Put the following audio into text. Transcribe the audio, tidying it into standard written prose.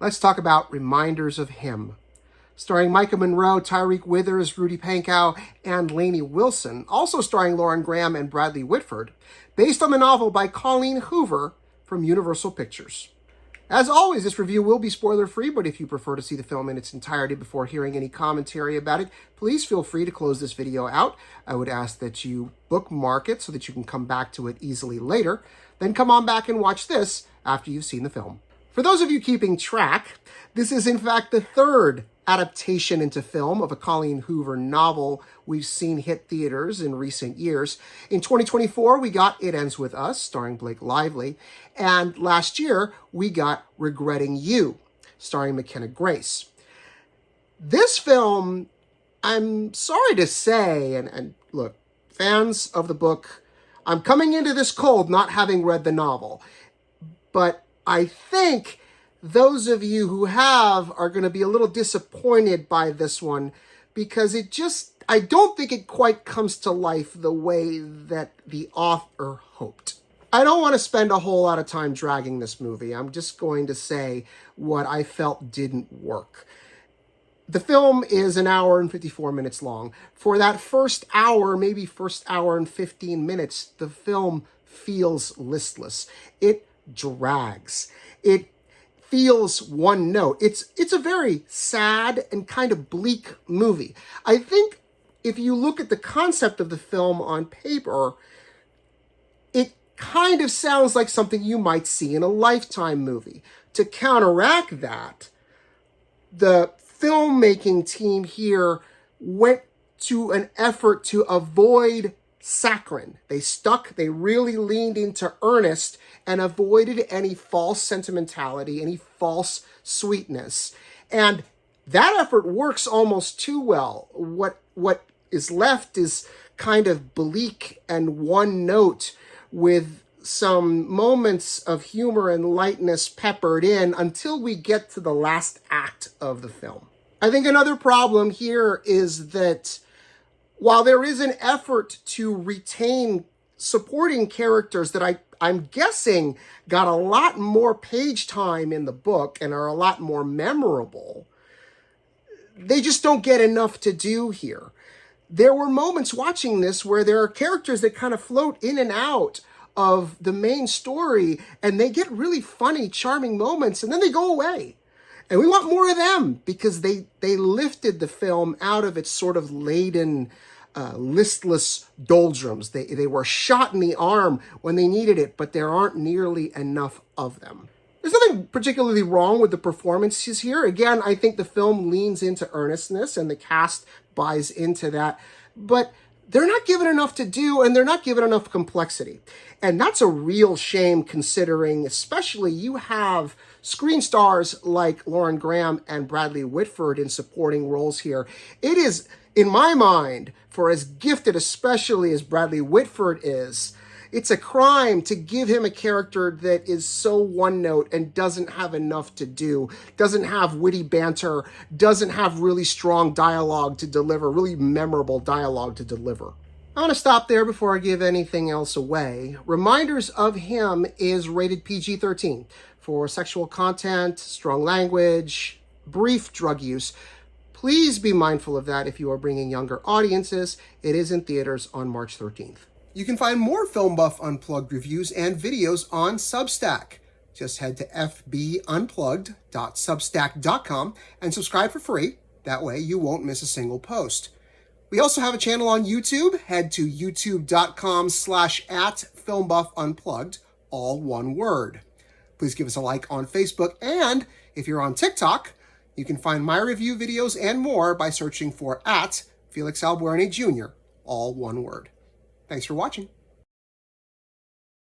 Let's talk about Reminders of Him. Starring Maika, Monroe, Tyriq Withers, Rudy Pankow, and Lainey Wilson. Also starring Lauren Graham and Bradley Whitford. Based on the novel by Colleen Hoover from Universal Pictures. As always, this review will be spoiler-free, but if you prefer to see the film in its entirety before hearing any commentary about it, please feel free to close this video out. I would ask that you bookmark it so that you can come back to it easily later. Then come on back and watch this after you've seen the film. For those of you keeping track, this is in fact the third adaptation into film of a Colleen Hoover novel we've seen hit theaters in recent years. In 2024, we got It Ends With Us, starring Blake Lively, and last year, we got Regretting You, starring McKenna Grace. This film, I'm sorry to say, and look, fans of the book, I'm coming into this cold not having read the novel, but I think those of you who have are going to be a little disappointed by this one because I don't think it quite comes to life the way that the author hoped. I don't want to spend a whole lot of time dragging this movie. I'm just going to say what I felt didn't work. The film is an hour and 54 minutes long. For that first hour, maybe first hour and 15 minutes, the film feels listless. It drags. It feels one note. It's a very sad and kind of bleak movie. I think if you look at the concept of the film on paper, it kind of sounds like something you might see in a Lifetime movie. To counteract that, the filmmaking team here went to an effort to avoid saccharine. They really leaned into earnest and avoided any false sentimentality, any false sweetness. And that effort works almost too well. What is left is kind of bleak and one note with some moments of humor and lightness peppered in until we get to the last act of the film. I think another problem here is that while there is an effort to retain supporting characters that I'm guessing got a lot more page time in the book and are a lot more memorable, they just don't get enough to do here. There were moments watching this where there are characters that kind of float in and out of the main story, and they get really funny, charming moments, and then they go away. And we want more of them because they lifted the film out of its sort of laden, listless doldrums. They were shot in the arm when they needed it, but there aren't nearly enough of them. There's nothing particularly wrong with the performances here. Again, I think the film leans into earnestness and the cast buys into that, but they're not given enough to do and they're not given enough complexity. And that's a real shame considering, especially you have screen stars like Lauren Graham and Bradley Whitford in supporting roles here. It is, in my mind, for as gifted especially as Bradley Whitford is, it's a crime to give him a character that is so one note and doesn't have enough to do, doesn't have witty banter, doesn't have really strong dialogue to deliver, really memorable dialogue to deliver. I want to stop there before I give anything else away. Reminders of Him is rated PG-13 for sexual content, strong language, brief drug use. Please be mindful of that if you are bringing younger audiences. It is in theaters on March 13th. You can find more Film Buff Unplugged reviews and videos on Substack. Just head to fbunplugged.substack.com and subscribe for free. That way you won't miss a single post. We also have a channel on YouTube. Head to youtube.com/@FilmBuffUnplugged, all one word. Please give us a like on Facebook, and if you're on TikTok, you can find my review videos and more by searching for @FelixAlbuerne Jr., all one word. Thanks for watching.